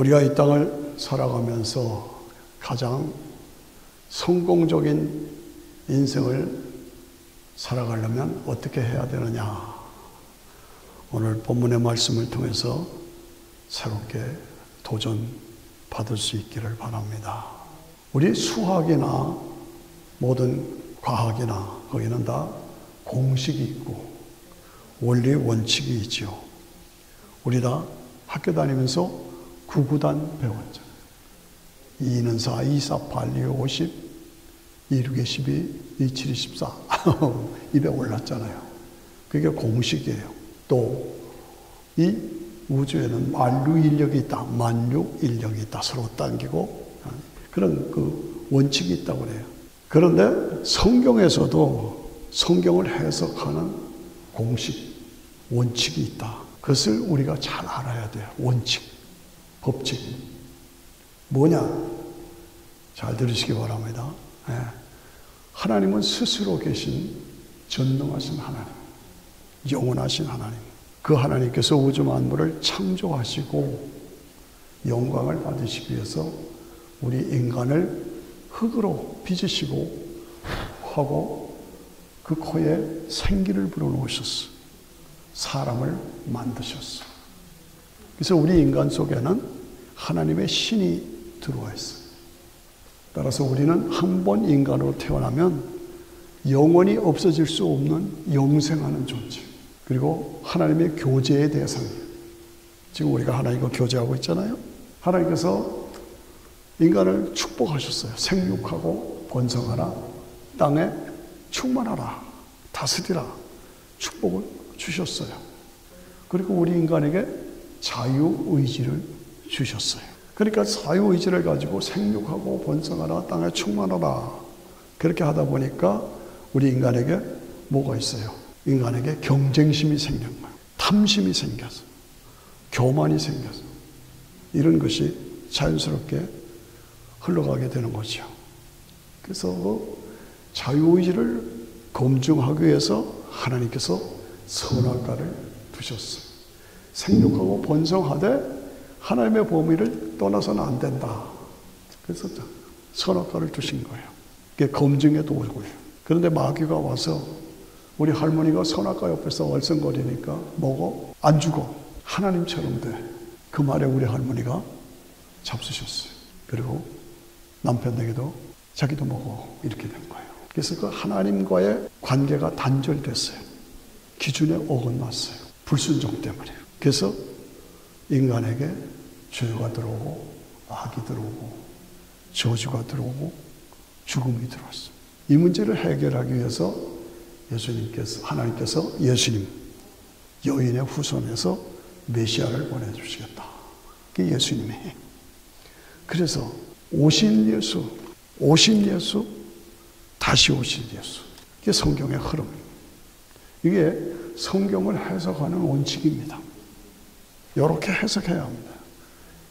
우리가 이 땅을 살아가면서 가장 성공적인 인생을 살아가려면 어떻게 해야 되느냐? 오늘 본문의 말씀을 통해서 새롭게 도전받을 수 있기를 바랍니다. 우리 수학이나 모든 과학이나 거기는 다 공식이 있고 원리 원칙이 있죠. 우리 다 학교 다니면서 구구단 배웠잖아요. 2는 4, 2, 4, 8, 2, 50, 2, 6, 12, 2, 7, 14 입에 올랐잖아요. 그게 공식이에요. 또 이 우주에는 만류 인력이 있다. 만류 인력이 있다. 서로 당기고 그런 그 원칙이 있다고 그래요. 그런데 성경에서도 성경을 해석하는 공식, 원칙이 있다. 그것을 우리가 잘 알아야 돼요. 원칙, 법칙. 뭐냐? 잘 들으시기 바랍니다. 네. 하나님은 스스로 계신 전능하신 하나님, 영원하신 하나님. 그 하나님께서 우주 만물을 창조하시고 영광을 받으시기 위해서 우리 인간을 흙으로 빚으시고 하고 그 코에 생기를 불어넣으셨어. 사람을 만드셨어. 그래서 우리 인간 속에는 하나님의 신이 들어와 있어요. 따라서 우리는 한 번 인간으로 태어나면 영원히 없어질 수 없는 영생하는 존재. 그리고 하나님의 교제의 대상이에요. 지금 우리가 하나님과 교제하고 있잖아요. 하나님께서 인간을 축복하셨어요. 생육하고 번성하라. 땅에 충만하라. 다스리라. 축복을 주셨어요. 그리고 우리 인간에게 자유의지를 주셨어요. 그러니까 자유의지를 가지고 생육하고 번성하라. 땅에 충만하라. 그렇게 하다 보니까 우리 인간에게 뭐가 있어요? 인간에게 경쟁심이 생긴 거예요. 탐심이 생겨서, 교만이 생겨서 이런 것이 자연스럽게 흘러가게 되는 거죠. 그래서 자유의지를 검증하기 위해서 하나님께서 선악과를 두셨어요. 생육하고 번성하되 하나님의 범위를 떠나서는 안 된다. 그래서 선악과를 두신 거예요. 그게 검증의 도구예요. 그런데 마귀가 와서 우리 할머니가 선악과 옆에서 얼쩡거리니까 먹어? 안 죽어. 하나님처럼 돼. 그 말에 우리 할머니가 잡수셨어요. 그리고 남편에게도 자기도 먹어. 이렇게 된 거예요. 그래서 그 하나님과의 관계가 단절됐어요. 기준에 어긋났어요. 불순종 때문에. 그래서 인간에게 죄가 들어오고 악이 들어오고 저주가 들어오고 죽음이 들어왔어요. 이 문제를 해결하기 위해서 하나님께서 예수님, 여인의 후손에서 메시아를 보내주시겠다. 그게 예수님이에요. 그래서 오신 예수, 다시 오신 예수. 이게 성경의 흐름입니다. 이게 성경을 해석하는 원칙입니다. 이렇게 해석해야 합니다.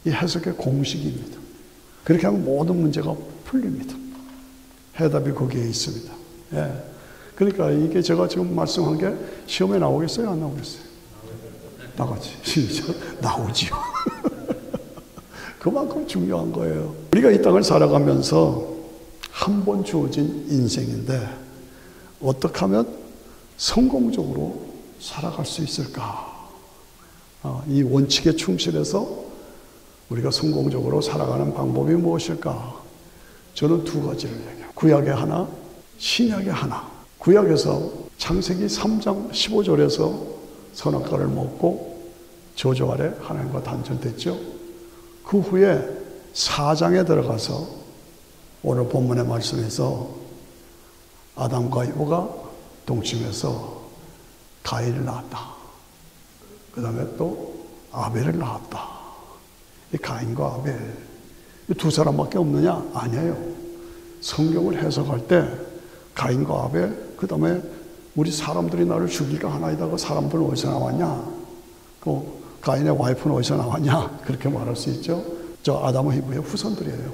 이 해석의 공식입니다. 그렇게 하면 모든 문제가 풀립니다. 해답이 거기에 있습니다. 예. 그러니까 이게 제가 지금 말씀한 게 시험에 나오겠어요? 안 나오겠어요? 나가지. 진짜 나오지요. 그만큼 중요한 거예요. 우리가 이 땅을 살아가면서 한 번 주어진 인생인데 어떻게 하면 성공적으로 살아갈 수 있을까? 이 원칙에 충실해서 우리가 성공적으로 살아가는 방법이 무엇일까? 저는 두 가지를 얘기해요. 구약의 하나, 신약의 하나. 구약에서 창세기 3장 15절에서 선악과를 먹고 저주 아래 하나님과 단절됐죠. 그 후에 4장에 들어가서 오늘 본문의 말씀에서 아담과 이브가 동침해서 가인을 낳았다. 그 다음에 또 아벨을 낳았다. 이 가인과 아벨, 이 두 사람밖에 없느냐? 아니에요. 성경을 해석할 때 가인과 아벨, 그 다음에 우리 사람들이 나를 죽일까 하나이다. 그 사람들은 어디서 나왔냐? 그 가인의 와이프는 어디서 나왔냐? 그렇게 말할 수 있죠. 저 아담과 이브의 후손들이에요.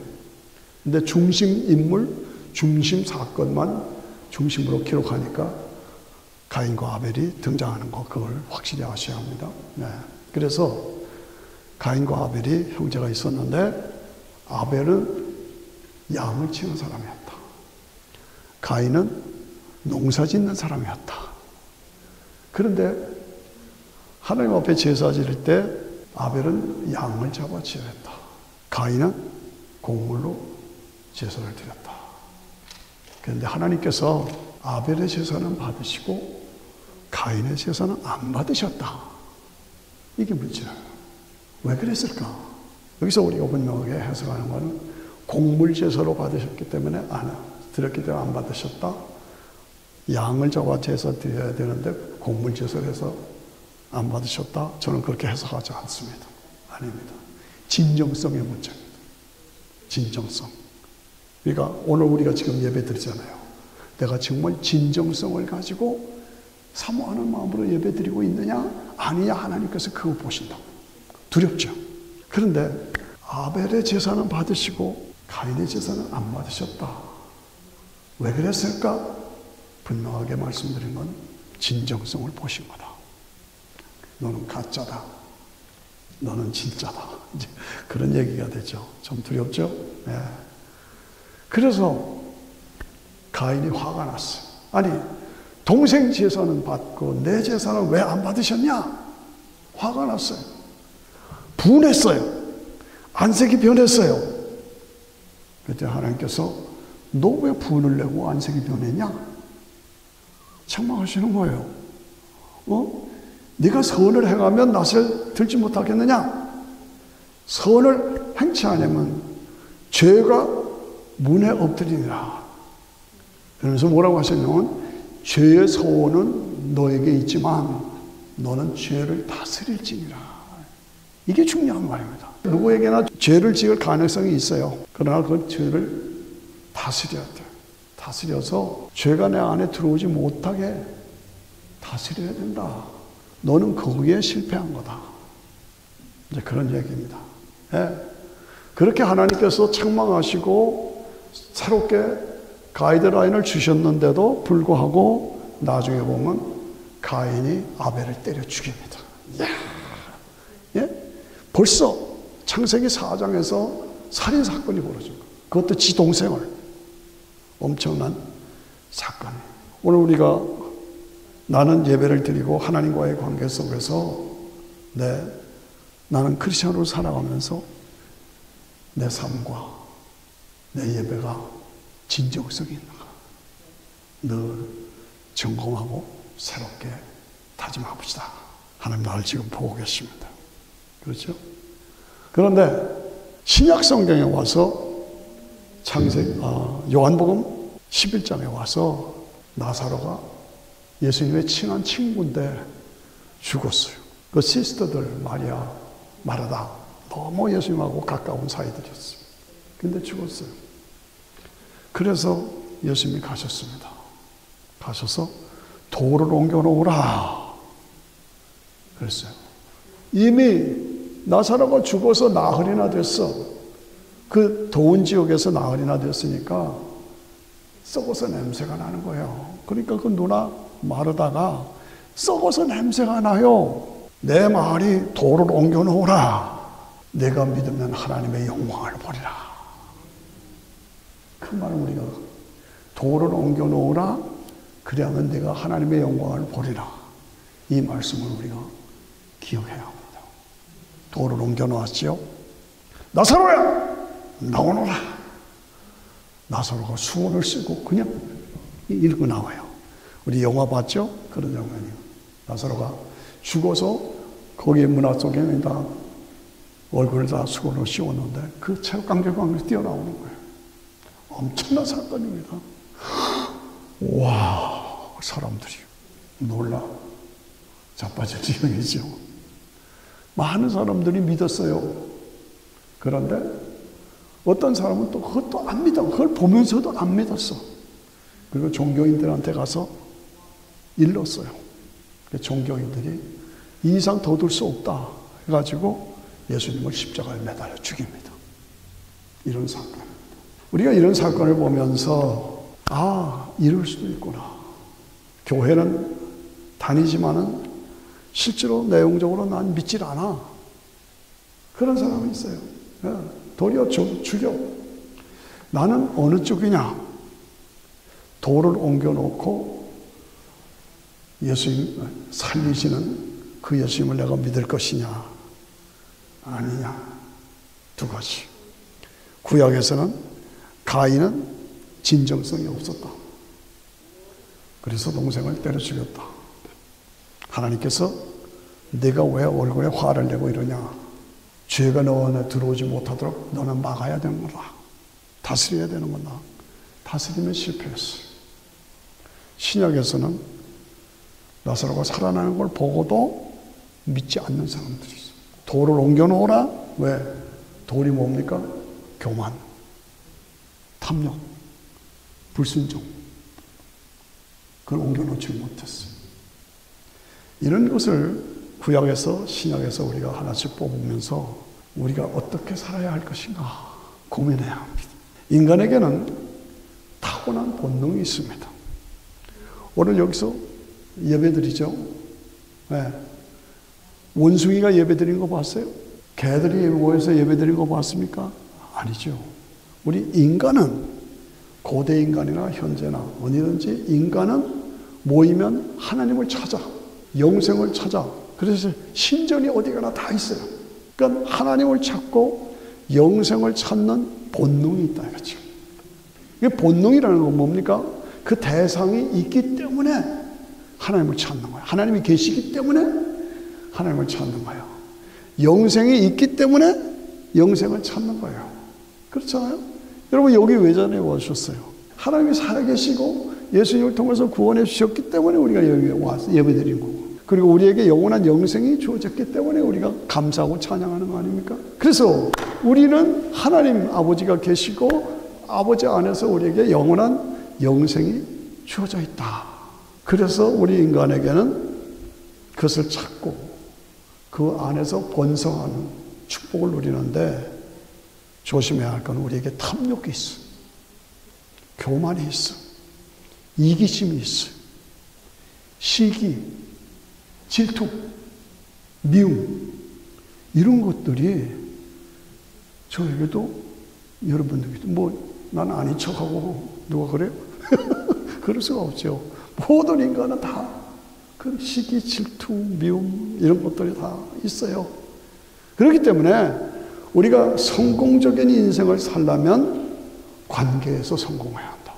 근데 중심 인물, 중심 사건만 중심으로 기록하니까 가인과 아벨이 등장하는 거, 그걸 확실히 아셔야 합니다. 네. 그래서 가인과 아벨이 형제가 있었는데 아벨은 양을 치는 사람이었다. 가인은 농사 짓는 사람이었다. 그런데 하나님 앞에 제사 지을 때 아벨은 양을 잡아 지냈다. 가인은 곡물로 제사를 드렸다. 그런데 하나님께서 아벨의 제사는 받으시고 가인의 제사는 안 받으셨다. 이게 문제예요. 왜 그랬을까? 여기서 우리가 분명하게 해석하는 것은 곡물 제사로 받으셨기 때문에 드렸기 때문에 안 받으셨다. 양을 잡아 제사 드려야 되는데 곡물 제사를 해서 안 받으셨다. 저는 그렇게 해석하지 않습니다. 아닙니다. 진정성의 문제입니다. 진정성. 그러니까 오늘 우리가 지금 예배 드리잖아요. 내가 정말 진정성을 가지고 사모하는 마음으로 예배 드리고 있느냐 아니냐 하나님께서 그거 보신다고. 두렵죠. 그런데 아벨의 제사는 받으시고 가인의 제사는 안 받으셨다. 왜 그랬을까? 분명하게 말씀드린 건 진정성을 보신 거다. 너는 가짜다. 너는 진짜다. 이제 그런 얘기가 되죠. 좀 두렵죠? 네. 그래서 가인이 화가 났어요. 아니, 동생 제사는 받고 내 제사는 왜 안 받으셨냐? 화가 났어요. 분했어요. 안색이 변했어요. 그때 하나님께서 너 왜 분을 내고 안색이 변했냐? 책망하시는 거예요. 네가 선을 행하면 낯을 들지 못하겠느냐? 선을 행치 않으면 죄가 문에 엎드리니라. 그러면서 뭐라고 하셨냐면 죄의 소원은 너에게 있지만 너는 죄를 다스릴지니라. 이게 중요한 말입니다. 누구에게나 죄를 지을 가능성이 있어요. 그러나 그 죄를 다스려야 돼요. 다스려서 죄가 내 안에 들어오지 못하게 다스려야 된다. 너는 거기에 실패한 거다. 이제 그런 얘기입니다. 예. 그렇게 하나님께서 책망하시고 새롭게 가이드라인을 주셨는데도 불구하고 나중에 보면 가인이 아벨을 때려 죽입니다. 예? 벌써 창세기 4장에서 살인사건이 벌어진 거예요. 그것도 지 동생을. 엄청난 사건이에요. 오늘 우리가 나는 예배를 드리고 하나님과의 관계 속에서 나는 크리스천으로 살아가면서 내 삶과 내 예배가 진정성이 있는가 늘 점검하고 새롭게 다짐해봅시다. 하나님 나를 지금 보고 계십니다. 그렇죠? 그런데 신약 성경에 와서 요한복음 11장에 와서 나사로가 예수님의 친한 친구인데 죽었어요. 그 시스터들 마리아, 마르다 너무 예수님하고 가까운 사이들이었어요. 근데 죽었어요. 그래서 예수님이 가셨습니다. 가셔서 돌을 옮겨놓으라 그랬어요. 이미 나사로가 죽어서 나흘이나 됐어. 그 더운 지역에서 나흘이나 됐으니까 썩어서 냄새가 나는 거예요. 그러니까 그 누나 마르다가 썩어서 냄새가 나요. 내 말이 돌을 옮겨놓으라. 내가 믿으면 하나님의 영광을 보리라. 그 말을 우리가 돌을 옮겨놓으라. 그래야만 내가 하나님의 영광을 보리라. 이 말씀을 우리가 기억해야 합니다. 돌을 옮겨놓았지요. 나사로야! 나오너라. 나사로가 수건을 쓰고 그냥 이러고 나와요. 우리 영화 봤죠? 그런 장면이요. 나사로가 죽어서 거기에 문화 속에 다 얼굴을 다 수건으로 씌웠는데 그 체육관계방으로 뛰어나오는 거예요. 엄청난 사건입니다. 와, 사람들이 놀라 자빠질 지경이죠. 많은 사람들이 믿었어요. 그런데 어떤 사람은 또 그것도 안 믿어. 그걸 보면서도 안 믿었어. 그리고 종교인들한테 가서 일렀어요. 종교인들이 이 이상 더 둘 수 없다 해가지고 예수님을 십자가에 매달려 죽입니다. 이런 사건입니다. 우리가 이런 사건을 보면서 이럴 수도 있구나. 교회는 다니지만은 실제로 내용적으로 난 믿질 않아. 그런 사람이 있어요. 도리어 죽여. 나는 어느 쪽이냐? 돌을 옮겨놓고 예수님 살리시는 그 예수님을 내가 믿을 것이냐 아니냐. 두 가지. 구약에서는 가인은 진정성이 없었다. 그래서 동생을 때려 죽였다. 하나님께서 네가 왜 얼굴에 화를 내고 이러냐. 죄가 너 안에 들어오지 못하도록 너는 막아야 되는 거다. 다스려야 되는 거다. 다스리면 실패했어요. 신약에서는 나사로가 살아나는 걸 보고도 믿지 않는 사람들이 있어요. 돌을 옮겨놓으라. 왜? 돌이 뭡니까? 교만, 탐욕, 불순종. 그걸 옮겨놓지 못했어요. 이런 것을 구약에서 신약에서 우리가 하나씩 뽑으면서 우리가 어떻게 살아야 할 것인가 고민해야 합니다. 인간에게는 타고난 본능이 있습니다. 오늘 여기서 예배드리죠. 네. 원숭이가 예배드린 거 봤어요? 개들이 모여서 예배드린 거 봤습니까? 아니죠. 우리 인간은 고대 인간이나 현재나 어디든지 인간은 모이면 하나님을 찾아, 영생을 찾아. 그래서 신전이 어디 가나 다 있어요. 그러니까 하나님을 찾고 영생을 찾는 본능이 있다 이거죠. 이게 본능이라는 건 뭡니까? 그 대상이 있기 때문에 하나님을 찾는 거예요. 하나님이 계시기 때문에 하나님을 찾는 거예요. 영생이 있기 때문에 영생을 찾는 거예요. 그렇잖아요? 여러분 여기 왜 전에 오셨어요? 하나님이 살아계시고 예수님을 통해서 구원해 주셨기 때문에 우리가 여기 와서 예배드린 거고, 그리고 우리에게 영원한 영생이 주어졌기 때문에 우리가 감사하고 찬양하는 거 아닙니까? 그래서 우리는 하나님 아버지가 계시고 아버지 안에서 우리에게 영원한 영생이 주어져 있다. 그래서 우리 인간에게는 그것을 찾고 그 안에서 번성하는 축복을 누리는데 조심해야 할 건 우리에게 탐욕이 있어, 교만이 있어, 이기심이 있어, 시기, 질투, 미움, 이런 것들이 저에게도 여러분들에게도 뭐 난 아닌 척하고 누가 그래요? 그럴 수가 없죠. 모든 인간은 다 그 시기, 질투, 미움 이런 것들이 다 있어요. 그렇기 때문에 우리가 성공적인 인생을 살려면 관계에서 성공해야 한다.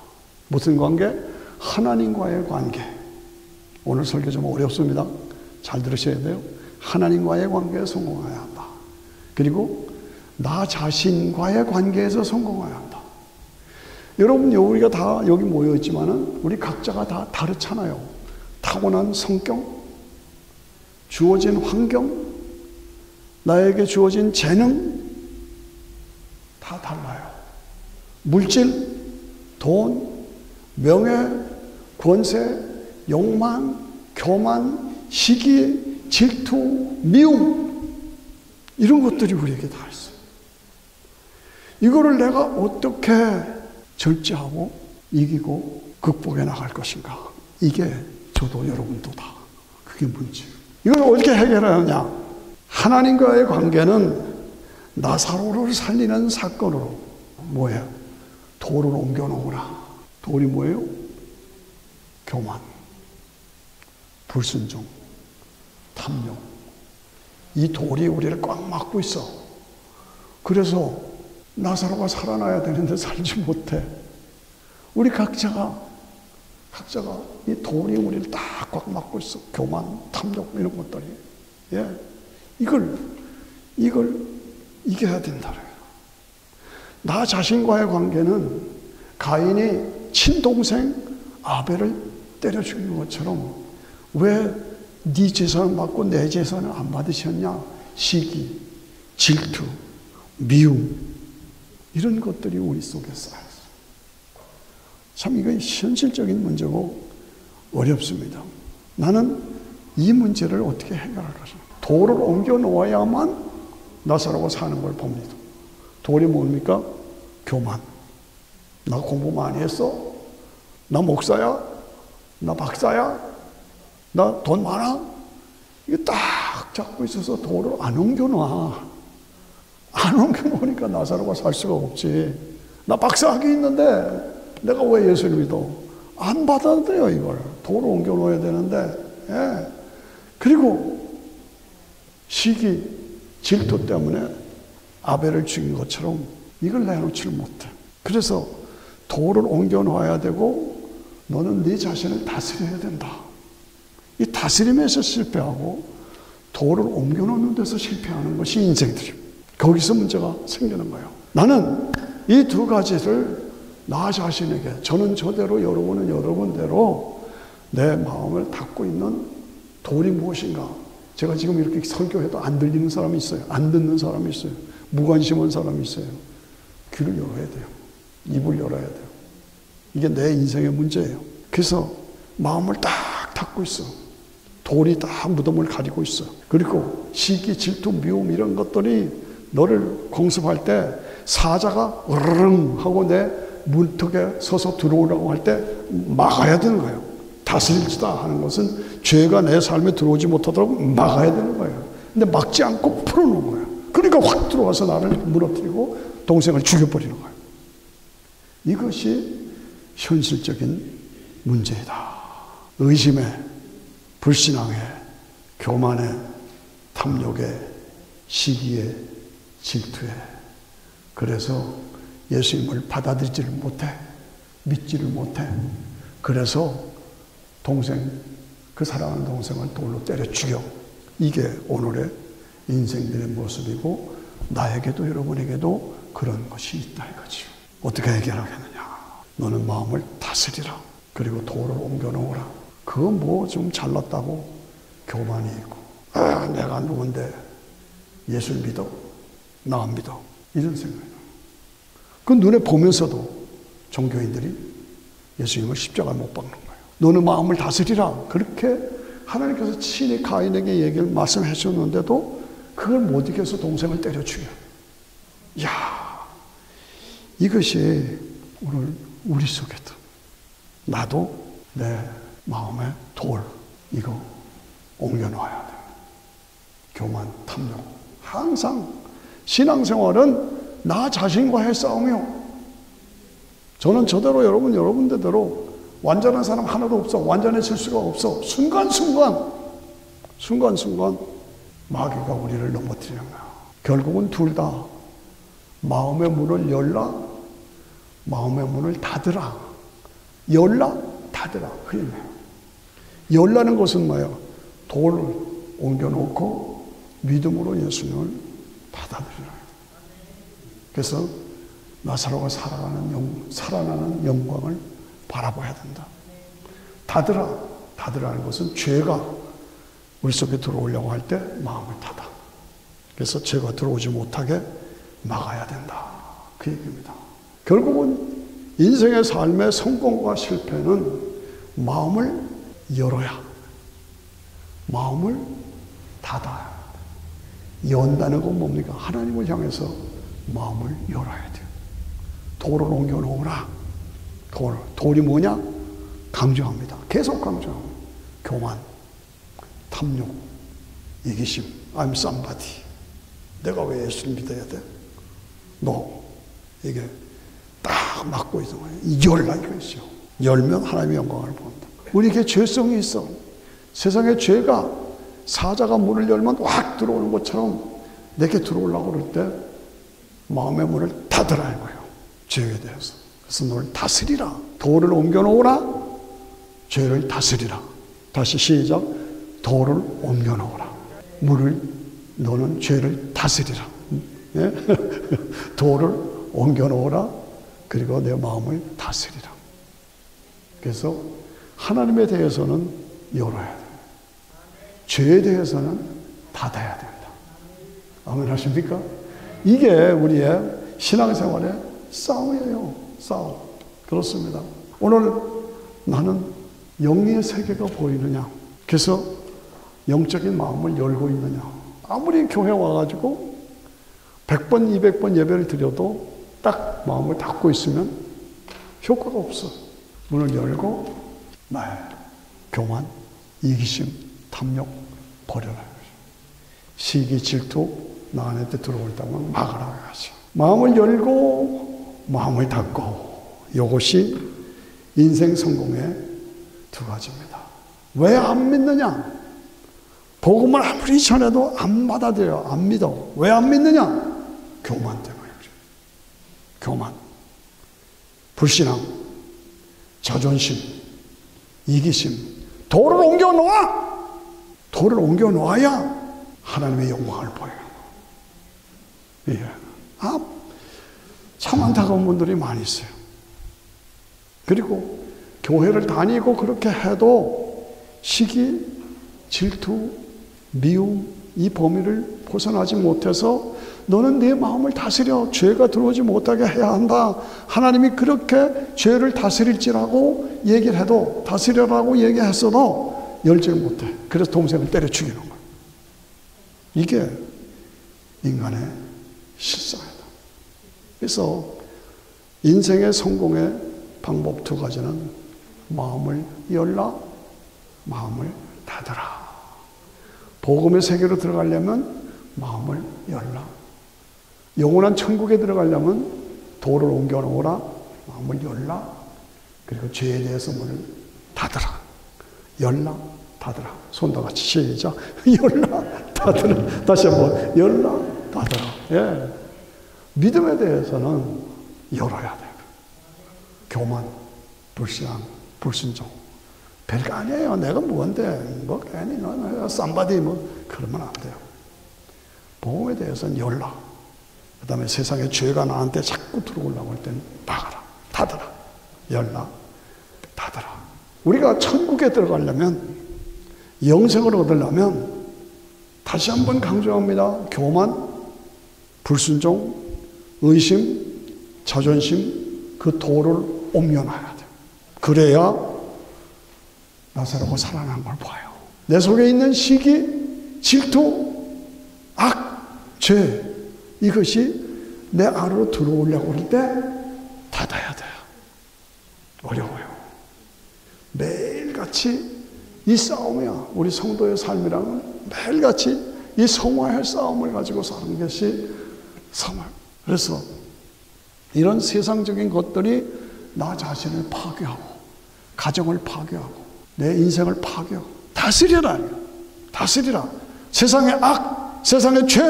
무슨 관계? 하나님과의 관계. 오늘 설교 좀 어렵습니다. 잘 들으셔야 돼요. 하나님과의 관계에 성공해야 한다. 그리고 나 자신과의 관계에서 성공해야 한다. 여러분, 우리가 다 여기 모여 있지만은 우리 각자가 다 다르잖아요. 타고난 성격, 주어진 환경, 나에게 주어진 재능 다 달라요. 물질, 돈, 명예, 권세, 욕망, 교만, 시기, 질투, 미움, 이런 것들이 우리에게 다 있어요. 이거를 내가 어떻게 절제하고 이기고 극복해 나갈 것인가? 이게 저도 여러분도 다 그게 문제예요. 이걸 어떻게 해결하느냐? 하나님과의 관계는 나사로를 살리는 사건으로 뭐예요? 돌을 옮겨 놓으라. 돌이 뭐예요? 교만, 불순종, 탐욕. 이 돌이 우리를 꽉 막고 있어. 그래서 나사로가 살아나야 되는데 살지 못해. 우리 각자가 이 돌이 우리를 다 꽉 막고 있어. 교만, 탐욕 이런 것들이. 예, 이걸 이겨야 된다. 나 자신과의 관계는 가인이 친동생 아벨을 때려 죽인 것처럼 왜 네 재산을 받고 내 재산을 안 받으셨냐? 시기, 질투, 미움 이런 것들이 우리 속에 쌓였어요. 참 이거 현실적인 문제고 어렵습니다. 나는 이 문제를 어떻게 해결할 것인가? 돌을 옮겨 놓아야만 나사로가 사는 걸 봅니다. 돌이 뭡니까? 교만. 나 공부 많이 했어? 나 목사야? 나 박사야? 나 돈 많아? 이게 딱 잡고 있어서 돌을 안 옮겨놔. 안 옮겨놓으니까 나사로가 살 수가 없지. 나 박사학위 있는데 내가 왜 예수를 믿어? 안 받아들여요, 이걸. 돌을 옮겨놓아야 되는데. 예. 그리고 시기, 질투 때문에 아벨을 죽인 것처럼 이걸 내놓지를 못해. 그래서 돌을 옮겨놓아야 되고 너는 네 자신을 다스려야 된다. 이 다스림에서 실패하고 돌을 옮겨놓는 데서 실패하는 것이 인생들이에요. 거기서 문제가 생기는 거예요. 나는 이 두 가지를 나 자신에게, 저는 저대로 여러분은 여러분대로 내 마음을 닫고 있는 돌이 무엇인가. 제가 지금 이렇게 설교해도 안 들리는 사람이 있어요. 안 듣는 사람이 있어요. 무관심한 사람이 있어요. 귀를 열어야 돼요. 입을 열어야 돼요. 이게 내 인생의 문제예요. 그래서 마음을 딱 닫고 있어. 돌이 다 무덤을 가리고 있어. 그리고 시기, 질투, 미움 이런 것들이 너를 공습할 때 사자가 으르릉 하고 내 문턱에 서서 들어오라고 할 때 막아야 되는 거예요. 다스릴지다 하는 것은 죄가 내 삶에 들어오지 못하도록 막아야 되는 거예요. 근데 막지 않고 풀어놓은 거예요. 그러니까 확 들어와서 나를 무너뜨리고 동생을 죽여버리는 거예요. 이것이 현실적인 문제이다. 의심에, 불신앙에, 교만에, 탐욕에, 시기에, 질투에. 그래서 예수님을 받아들이지를 못해. 믿지를 못해. 그래서 그 사랑하는 동생을 돌로 때려 죽여. 이게 오늘의 인생들의 모습이고 나에게도 여러분에게도 그런 것이 있다 이거지. 어떻게 해결하겠느냐. 너는 마음을 다스리라. 그리고 돌을 옮겨놓으라. 그거 뭐 좀 잘났다고 교만이 있고 내가 누군데 예수를 믿어? 나 안 믿어. 이런 생각이에요. 그 눈에 보면서도 종교인들이 예수님을 십자가에 못 박는 거예요. 너는 마음을 다스리라. 그렇게 하나님께서 친히 가인에게 얘기를 말씀해 주셨는데도 그걸 못 이겨서 동생을 때려 죽여. 이야, 이것이 오늘 우리 속에도 나도 내 마음의 돌 이거 옮겨놔야 돼. 교만, 탐욕. 항상 신앙생활은 나 자신과의 싸움이요. 저는 저대로 여러분 여러분대로 완전한 사람 하나도 없어. 완전해질 수가 없어. 순간순간 마귀가 우리를 넘어뜨리는 거야. 결국은 둘 다 마음의 문을 열라, 마음의 문을 닫으라. 열라, 닫으라. 그 의미예요. 열라는 것은 뭐예요? 돌을 옮겨놓고 믿음으로 예수님을 받아들이라. 그래서 나사로가 살아나는 영광을 바라봐야 된다. 닫으라는 것은 죄가 우리 속에 들어오려고 할 때 마음을 닫아. 그래서 죄가 들어오지 못하게 막아야 된다. 그 얘기입니다. 결국은 인생의 삶의 성공과 실패는 마음을 열어야, 마음을 닫아야. 연다는 건 뭡니까? 하나님을 향해서 마음을 열어야 돼요. 돌을 옮겨놓으라. 돌이 뭐냐? 강조합니다. 계속 강조합니다. 교만, 탐욕, 이기심. I'm somebody. 내가 왜 예수를 믿어야 돼? 이게 딱 막고 있는 거예요. 열라 이거죠. 열면 하나님의 영광을 본다. 우리에게 죄성이 있어. 세상에 죄가 사자가 문을 열면 확 들어오는 것처럼 내게 들어오려고 그럴 때 마음의 문을 닫으라는 거예요. 죄에 대해서. 그래서 너를 다스리라. 돌을 옮겨놓으라. 죄를 다스리라. 다시 시작. 돌을 옮겨놓으라. 너는 죄를 다스리라. 예? 돌을 옮겨놓으라. 그리고 내 마음을 다스리라. 그래서 하나님에 대해서는 열어야 돼. 죄에 대해서는 닫아야 된다. 아멘 하십니까? 이게 우리의 신앙생활의 싸움이에요. 싸움. 그렇습니다. 오늘 나는 영의 세계가 보이느냐? 그래서 영적인 마음을 열고 있느냐? 아무리 교회 와가지고 100번, 200번 예배를 드려도 딱 마음을 닫고 있으면 효과가 없어. 문을 열고 나의 교만, 이기심, 탐욕 버려라. 시기, 질투, 나 안에 들어올다면 막으라고 하죠. 마음을 열고 마음을 닫고, 이것이 인생 성공의 두 가지입니다. 왜 안 믿느냐? 복음을 아무리 전해도 안 받아들여, 안 믿어. 왜 안 믿느냐? 교만 때문이죠. 교만, 불신앙, 자존심, 이기심. 돌을 옮겨 놓아! 돌을 옮겨 놓아야 하나님의 영광을 보여요. 예. 참 안타까운 분들이 많이 있어요. 그리고 교회를 다니고 그렇게 해도 시기, 질투, 미움, 이 범위를 벗어나지 못해서 너는 네 마음을 다스려 죄가 들어오지 못하게 해야 한다. 하나님이 그렇게 죄를 다스릴지라고 얘기를 해도, 다스려라고 얘기했어도 열지를 못해. 그래서 동생을 때려 죽이는 거예요. 이게 인간의 실상이다. 그래서 인생의 성공의 방법 두 가지는 마음을 열라, 마음을 닫아라. 복음의 세계로 들어가려면 마음을 열라. 영원한 천국에 들어가려면 돌을 옮겨 놓으라, 마음을 열라. 그리고 죄에 대해서 문을 닫아라. 열라, 닫아라. 손도 같이 시작. 열라, 닫아라. 다시 한번 열라, 닫아라. 예. 믿음에 대해서는 열어야 돼요. 교만, 불신앙, 불순종. 별거 아니에요. 내가 뭔데? 뭐 괜히 너는 쌈바디 뭐 그러면 안 돼요. 복음에 대해서는 열라. 그 다음에 세상에 죄가 나한테 자꾸 들어오려고 할 때는 막아라, 닫아라. 열라, 닫아라. 우리가 천국에 들어가려면, 영생을 얻으려면, 다시 한번 강조합니다. 교만, 불순종, 의심, 자존심, 그 돌을 옮겨놔야 돼요. 그래야 나사로가 살아난 걸 봐요. 내 속에 있는 시기, 질투, 악, 죄, 이것이 내 안으로 들어오려고 할 때 닫아야 돼요. 어려워요. 매일같이 이 싸움이야. 우리 성도의 삶이랑은 매일같이 이 성화의 싸움을 가지고 사는 것이 삶을. 그래서 이런 세상적인 것들이 나 자신을 파괴하고, 가정을 파괴하고, 내 인생을 파괴하고, 다스리라. 다스리라. 세상의 악, 세상의 죄,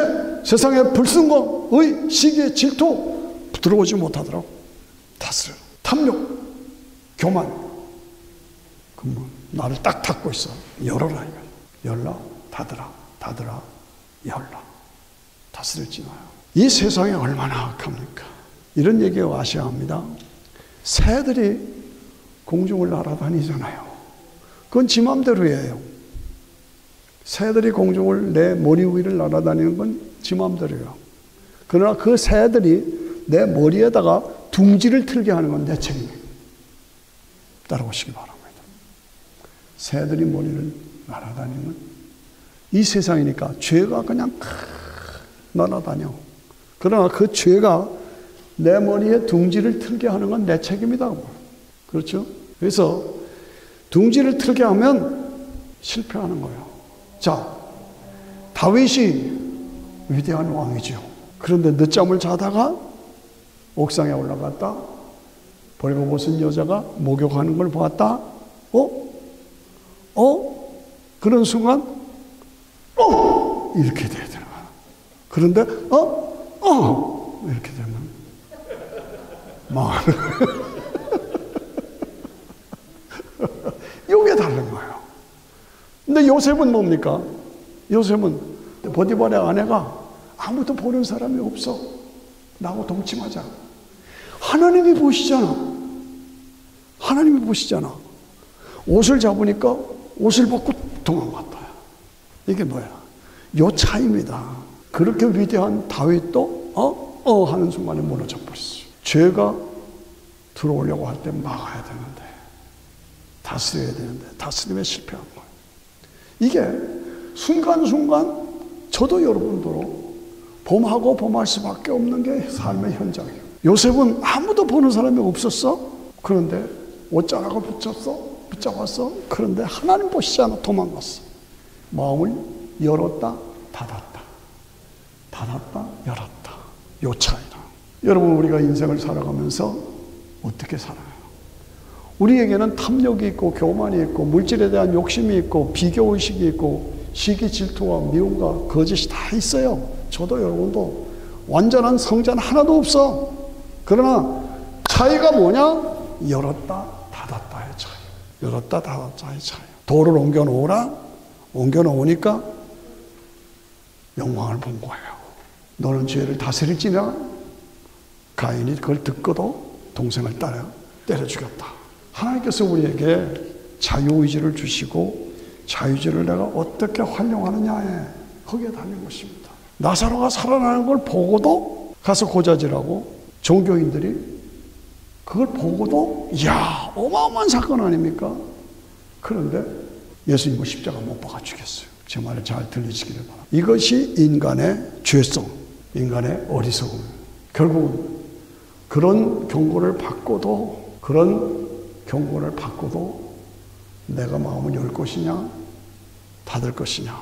세상의 불순공, 의, 시기, 질투 들어오지 못하더라고. 다스려. 탐욕, 교만. 그러면 나를 딱 닫고 있어. 열어라. 열라, 닫으라, 닫으라, 열라. 다스릴지 마요. 이 세상이 얼마나 악합니까? 이런 얘기가 와셔야 합니다. 새들이 공중을 날아다니잖아요. 그건 지 맘대로예요. 새들이 공중을, 내 머리 위를 날아다니는 건 지 맘대로예요. 그러나 그 새들이 내 머리에다가 둥지를 틀게 하는 건 내 책임이에요. 따라오시기 바랍니다. 새들이 머리를 날아다니면 이 세상이니까 죄가 그냥 날아다녀. 그러나 그 죄가 내 머리에 둥지를 틀게 하는 건 내 책임이다. 그렇죠? 그래서 둥지를 틀게 하면 실패하는 거예요. 자, 다윗이 위대한 왕이죠. 그런데 늦잠을 자다가 옥상에 올라갔다. 벌거벗은 여자가 목욕하는 걸 보았다. 그런 순간 이렇게 돼야 되는 거야. 그런데 이렇게 되면 망하는 거예요. 이게 다른 거예요. 근데 요셉은 뭡니까? 요셉은 보디발의 아내가 아무도 보는 사람이 없어. 나하고 동침하자. 하나님이 보시잖아. 하나님이 보시잖아. 옷을 잡으니까 옷을 벗고 도망갔다. 이게 뭐야? 요 차이입니다. 그렇게 위대한 다윗도 하는 순간에 무너져 버렸어요. 죄가 들어오려고 할 때 막아야 되는데, 다스려야 되는데 다스림에 실패한 거예요. 이게 순간순간 저도 여러분도 범하고 범할 수밖에 없는 게 삶의 현장이에요. 요셉은 아무도 보는 사람이 없었어. 그런데 옷자락을 붙잡았어. 그런데 하나님 보시지 않아 도망갔어. 마음을 열었다 닫았다. 닫았다, 열었다. 요 차이다. 여러분, 우리가 인생을 살아가면서 어떻게 살아요? 우리에게는 탐욕이 있고 교만이 있고 물질에 대한 욕심이 있고 비교의식이 있고 시기 질투와 미움과 거짓이 다 있어요. 저도 여러분도 완전한 성전 하나도 없어. 그러나 차이가 뭐냐? 열었다 닫았다의 차이. 열었다 닫았다의 차이. 돌을 옮겨놓으라. 옮겨놓으니까 영광을 본 거예요. 너는 죄를 다스릴지냐? 가인이 그걸 듣고도 동생을 때려 죽였다. 하나님께서 우리에게 자유의지를 주시고 자유의지를 내가 어떻게 활용하느냐에 거기에 달린 것입니다. 나사로가 살아나는 걸 보고도 가서 고자질하고 종교인들이 그걸 보고도 이야 어마어마한 사건 아닙니까? 그런데 예수님은 십자가 못 박아 죽였어요. 제 말을 잘 들리시기를 바랍니다. 이것이 인간의 죄성, 인간의 어리석음. 결국은 그런 경고를 받고도 내가 마음을 열 것이냐 닫을 것이냐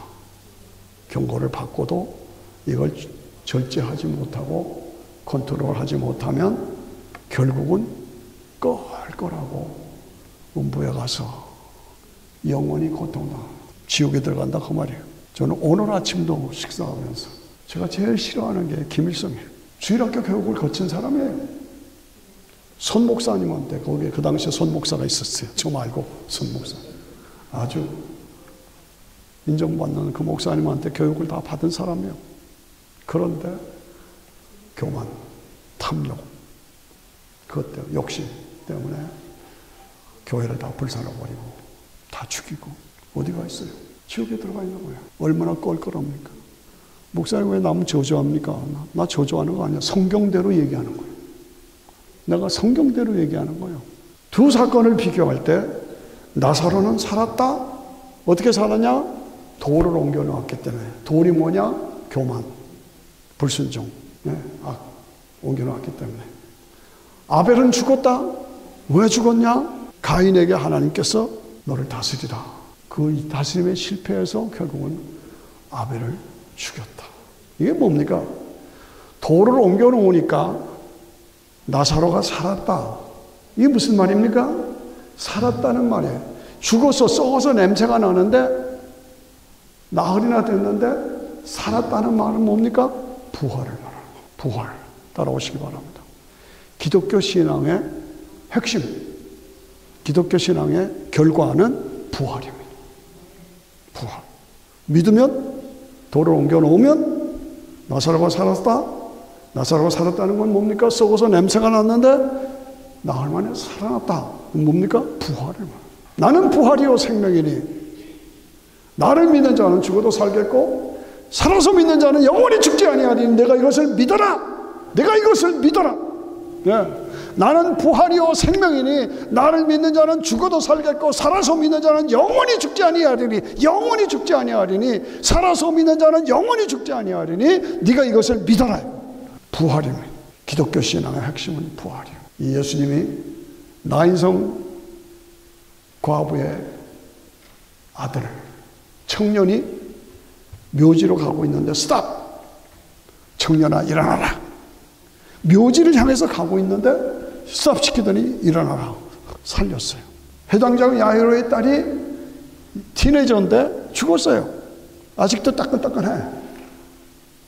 경고를 받고도 이걸 절제하지 못하고 컨트롤하지 못하면 결국은 껄껄하고 음부에 가서 영원히 고통당한다. 지옥에 들어간다 그 말이에요. 저는 오늘 아침도 식사하면서 제가 제일 싫어하는 게 김일성이에요. 주일학교 교육을 거친 사람이에요. 손 목사님한테 거기에 그 당시에 손 목사가 있었어요. 저 말고 손 목사. 아주 인정받는 그 목사님한테 교육을 다 받은 사람이에요. 그런데 교만, 탐욕, 그것 때문에 욕심 때문에 교회를 다 불살라버리고 다 죽이고 어디가 있어요? 지옥에 들어가 있는 거예요. 얼마나 껄껄합니까? 목사님 왜 남 저주합니까? 나 저주하는 거 아니야. 성경대로 얘기하는 거예요. 내가 성경대로 얘기하는 거예요. 두 사건을 비교할 때 나사로는 살았다. 어떻게 살았냐? 돌을 옮겨놓았기 때문에. 돌이 뭐냐? 교만, 불순종, 악 옮겨놓았기 때문에. 아벨은 죽었다. 왜 죽었냐? 가인에게 하나님께서 너를 다스리라. 그 다스림에 실패해서 결국은 아벨을 죽였다. 이게 뭡니까? 돌을 옮겨놓으니까 나사로가 살았다. 이게 무슨 말입니까? 살았다는 말이에요. 죽어서 썩어서 냄새가 나는데 나흘이나 됐는데 살았다는 말은 뭡니까? 부활을 말하는 거예요. 부활. 따라오시기 바랍니다. 기독교 신앙의 핵심, 기독교 신앙의 결과는 부활입니다. 부활. 믿으면 돌을 옮겨놓으면 나사로가 살았다. 나사로가 살았다는 건 뭡니까? 썩어서 냄새가 났는데 나흘 만에 살아났다. 뭡니까? 부활을 말합니다. 나는 부활이요 생명이니 나를 믿는 자는 죽어도 살겠고 살아서 믿는 자는 영원히 죽지 아니하리니 내가 이것을 믿어라. 내가 이것을 믿어라. 네. 나는 부활이요 생명이니 나를 믿는 자는 죽어도 살겠고 살아서 믿는 자는 영원히 죽지 아니하리니 영원히 죽지 아니하리니 살아서 믿는 자는 영원히 죽지 아니하리니 네가 이것을 믿어라. 부활입니다. 기독교 신앙의 핵심은 부활이에요. 이 예수님이 나인성 과부의 아들 청년이 묘지로 가고 있는데 스탑! 청년아 일어나라. 묘지를 향해서 가고 있는데 스탑 시키더니 일어나라. 살렸어요. 해당장 야이로의 딸이 티네이저인데 죽었어요. 아직도 따끈따끈해.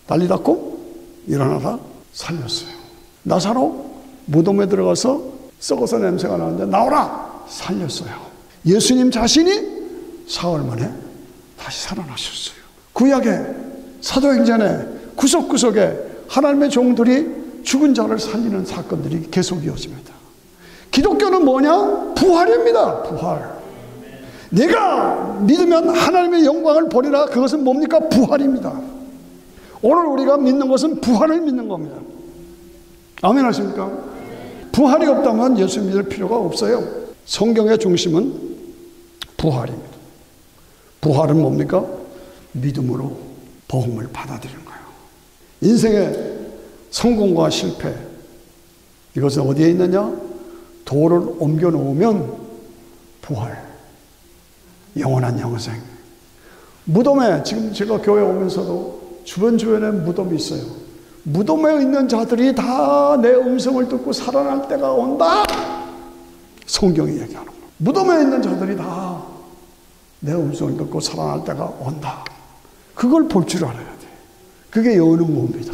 난리났고 일어나라. 살렸어요. 나사로 무덤에 들어가서 썩어서 냄새가 나는데 나오라. 살렸어요. 예수님 자신이 사흘 만에 다시 살아나셨어요. 구약의 사도행전에 구석구석에 하나님의 종들이 죽은 자를 살리는 사건들이 계속 이어집니다. 기독교는 뭐냐? 부활입니다. 부활. 내가 믿으면 하나님의 영광을 보리라. 그것은 뭡니까? 부활입니다. 오늘 우리가 믿는 것은 부활을 믿는 겁니다. 아멘 하십니까? 부활이 없다면 예수 믿을 필요가 없어요. 성경의 중심은 부활입니다. 부활은 뭡니까? 믿음으로 복음을 받아들이는 거예요. 인생의 성공과 실패, 이것은 어디에 있느냐? 돌을 옮겨놓으면 부활, 영원한 영생. 무덤에 지금 제가 교회 오면서도 주변에 무덤이 있어요. 무덤에 있는 자들이 다 내 음성을 듣고 살아날 때가 온다. 성경이 얘기하는 거예요. 무덤에 있는 자들이 다 내 음성을 듣고 살아날 때가 온다. 그걸 볼 줄 알아야 돼. 그게 여는 겁니다.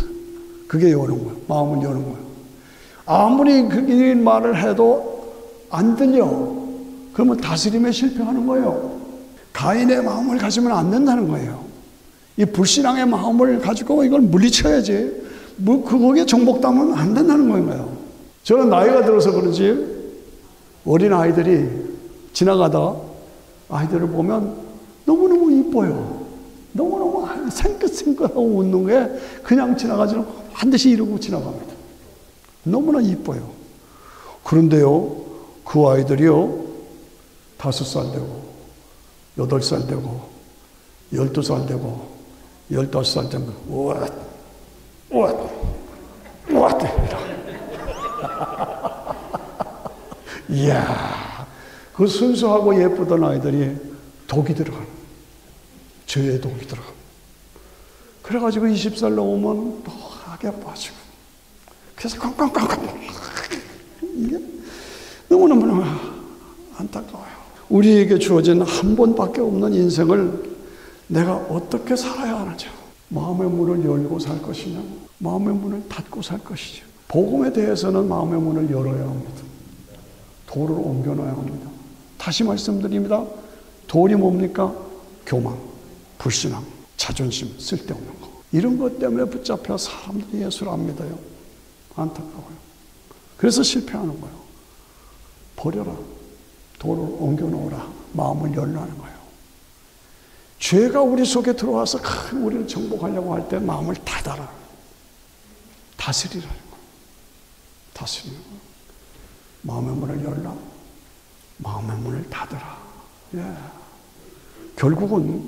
그게 여는 거예요. 마음을 여는 거예요. 아무리 그 말을 해도 안 들려. 그러면 다스림에 실패하는 거예요. 가인의 마음을 가지면 안 된다는 거예요. 이 불신앙의 마음을 가지고 이걸 물리쳐야지. 거기에 정복당하면 안 된다는 거예요. 저는 나이가 들어서 그런지 어린 아이들이 지나가다 아이들을 보면 너무너무 이뻐요. 너무너무 생긋생긋하고 웃는 게 그냥 지나가지 않고 반드시 이러고 지나갑니다. 너무나 이뻐요. 그런데요, 그 아이들이요, 5살 되고, 8살 되고, 12살 되고, 15살 되면, 우와, 이야, 그 순수하고 예쁘던 아이들이 독이 들어가는, 죄의 독이 들어가는. 그래가지고 20살 넘으면 또 악에 빠지고, 그래서 꽝꽝꽝꽝. 이게 너무너무 안타까워요. 우리에게 주어진 한 번밖에 없는 인생을 내가 어떻게 살아야 하는지. 마음의 문을 열고 살 것이냐, 마음의 문을 닫고 살 것이냐. 복음에 대해서는 마음의 문을 열어야 합니다. 돌을 옮겨놔야 합니다. 다시 말씀드립니다. 돌이 뭡니까? 교만, 불신앙, 자존심, 쓸데없는 거. 이런 것 때문에 붙잡혀 사람들이 예수를 안 믿어요. 안타까워요. 그래서 실패하는 거예요. 버려라. 돌을 옮겨놓으라. 마음을 열라는 거예요. 죄가 우리 속에 들어와서 우리를 정복하려고 할 때 마음을 닫아라. 다스리라는 거예요. 다스리는 거예요. 마음의 문을 열라. 마음의 문을 닫으라. 예. 결국은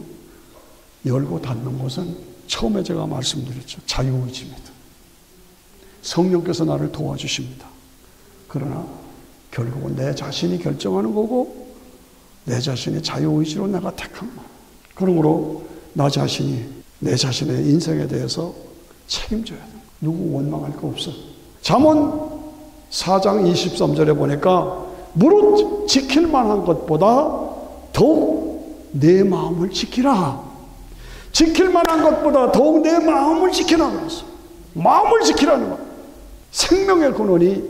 열고 닫는 것은 처음에 제가 말씀드렸죠. 자유의지입니다. 성령께서 나를 도와주십니다. 그러나 결국은 내 자신이 결정하는 거고 내 자신의 자유의지로 내가 택한 거. 그러므로 나 자신이 내 자신의 인생에 대해서 책임져야 돼. 누구 원망할 거 없어. 잠언 4장 23절에 보니까 무릇 지킬 만한 것보다 더욱 내 마음을 지키라. 지킬 만한 것보다 더욱 내 마음을 지키라 그랬어. 마음을 지키라는 거야. 생명의 근원이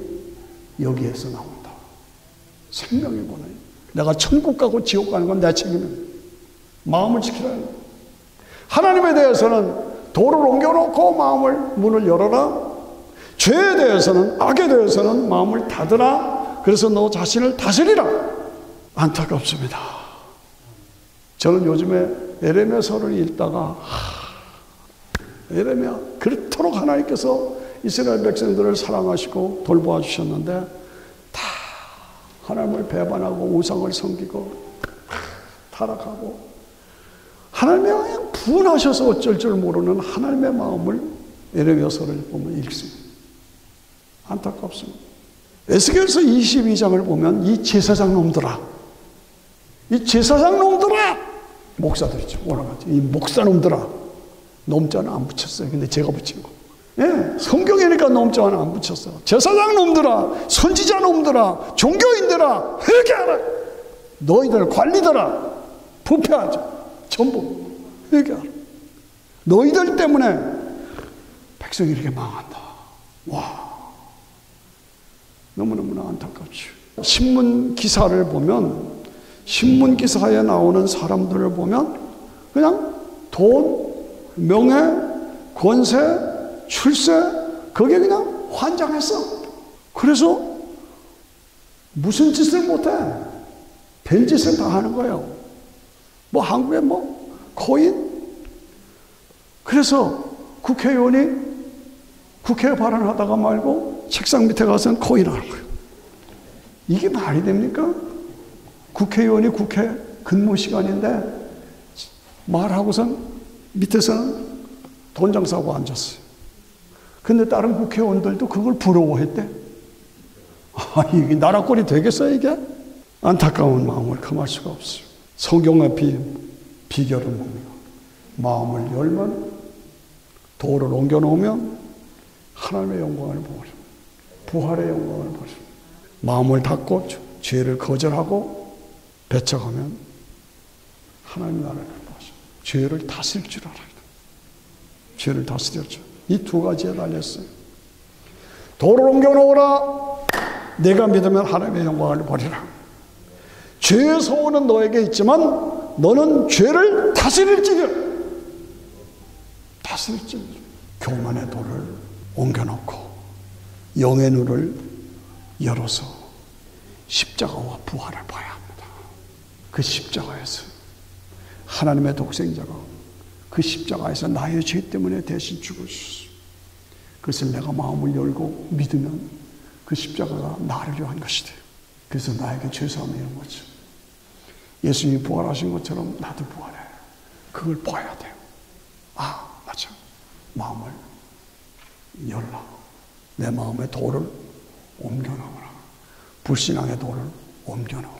여기에서 나온다. 생명의 근원이. 내가 천국 가고 지옥 가는 건 내 책임이야. 마음을 지키라는 거야. 하나님에 대해서는 돌을 옮겨놓고 마음을 문을 열어라. 죄에 대해서는, 악에 대해서는 마음을 닫으라. 그래서 너 자신을 다스리라. 안타깝습니다. 저는 요즘에 에레미야서를 읽다가 에레미야, 그렇도록 하나님께서 이스라엘 백성들을 사랑하시고 돌보아 주셨는데 다 하나님을 배반하고 우상을 섬기고 타락하고 하나님이 그냥 분하셔서 어쩔 줄 모르는 하나님의 마음을 에레미야서를 보면 읽습니다. 안타깝습니다. 에스겔서 22장을 보면 이 제사장 놈들아, 이 제사장 놈들아, 목사들이죠. 오라가지. 이 목사 놈들아, 놈자는 안 붙였어요. 근데 제가 붙인 거. 예, 성경이니까 놈자는 안 붙였어. 제사장 놈들아, 선지자 놈들아, 종교인들아, 회개하라. 너희들 관리들아, 부패하죠. 전부 회개하라. 너희들 때문에 백성이 이렇게 망한다. 와, 너무너무나 안타깝죠. 신문 기사를 보면, 신문 기사에 나오는 사람들을 보면 그냥 돈, 명예, 권세, 출세, 그게 그냥 환장했어. 그래서 무슨 짓을 못해. 별짓을 다 하는 거예요. 뭐 한국에 뭐 코인. 그래서 국회의원이 국회 발언하다가 말고 책상 밑에 가서는 코인 하는 거예요. 이게 말이 됩니까? 국회의원이 국회 근무 시간인데 말하고선 밑에서는 돈 장사하고 앉았어요. 근데 다른 국회의원들도 그걸 부러워했대. 아, 이게 나라 꼴이 되겠어요, 이게? 안타까운 마음을 금할 수가 없어요. 성경의 비결은 뭡니까? 마음을 열면 돌을 옮겨놓으면 하나님의 영광을 보여줍니다. 부활의 영광을 보여줍니다. 마음을 닫고 죄를 거절하고 배척하면 하나님 나라를 보여줍니다. 죄를 다스릴 줄 알아야 돼요. 죄를 다스릴 줄. 이 두 가지에 달렸어요. 돌을 옮겨놓으라. 내가 믿으면 하나님의 영광을 보리라. 죄의 소원은 너에게 있지만 너는 죄를 다스릴지니라. 다스릴지니라. 교만의 돌을 옮겨놓고 영의 눈을 열어서 십자가와 부활을 봐야 합니다. 그 십자가에서 하나님의 독생자가 그 십자가에서 나의 죄 때문에 대신 죽으셨어요. 그것을 내가 마음을 열고 믿으면 그 십자가가 나를 위한 것이 돼요. 그래서 나에게 죄사함이 있는 거죠. 예수님이 부활하신 것처럼 나도 부활해. 그걸 봐야 돼요. 아, 맞아. 마음을 열라. 내 마음의 돌을 옮겨놓으라. 불신앙의 돌을 옮겨놓으라.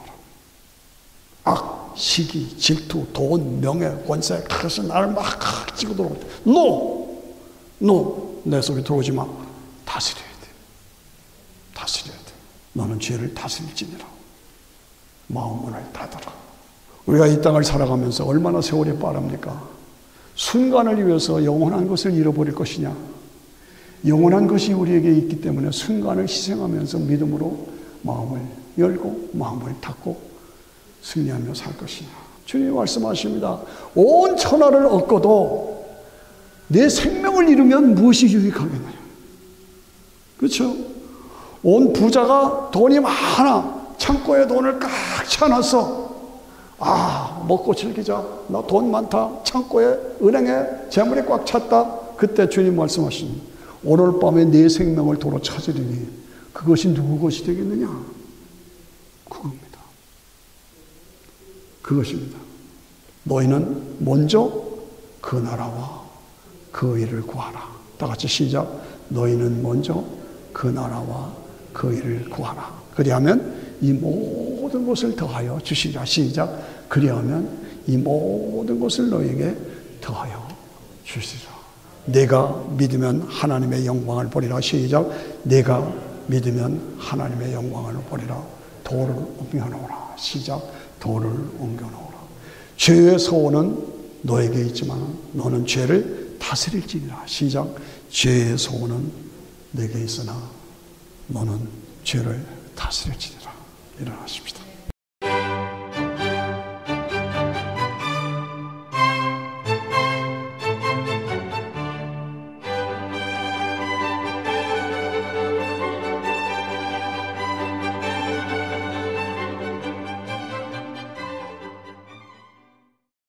악, 시기, 질투, 돈, 명예, 권세, 그것이 나를 막 찍어 들어오고 No! 내 속에 들어오지 마. 다스려야 돼. 다스려야 돼. 너는 죄를 다스릴지니라. 마음문을 닫아라. 우리가 이 땅을 살아가면서 얼마나 세월이 빠릅니까? 순간을 위해서 영원한 것을 잃어버릴 것이냐? 영원한 것이 우리에게 있기 때문에 순간을 희생하면서 믿음으로 마음을 열고 마음을 닫고 승리하며 살 것이냐? 주님이 말씀하십니다. 온 천하를 얻고도 내 생명을 잃으면 무엇이 유익하겠느냐? 그렇죠? 온 부자가 돈이 많아. 창고에 돈을 꽉 채워놨어. 아, 먹고 즐기자. 나 돈 많다. 창고에, 은행에 재물이 꽉 찼다. 그때 주님 말씀하십니다. 오늘 밤에 내 생명을 도로 찾으리니 그것이 누구 것이 되겠느냐? 그겁니다. 그것입니다. 너희는 먼저 그 나라와 그 일을 구하라. 다 같이 시작. 너희는 먼저 그 나라와 그 일을 구하라. 그리하면 이 모든 것을 더하여 주시리라. 시작. 그리하면 이 모든 것을 너희에게 더하여 주시리라. 내가 믿으면 하나님의 영광을 보리라. 시작. 내가 믿으면 하나님의 영광을 보리라. 돌을 옮겨놓으라. 시작. 돌을 옮겨놓으라. 죄의 소원은 너에게 있지만 너는 죄를 다스릴지니라. 시작. 죄의 소원은 내게 있으나 너는 죄를 다스릴지니라. 일어나십시다.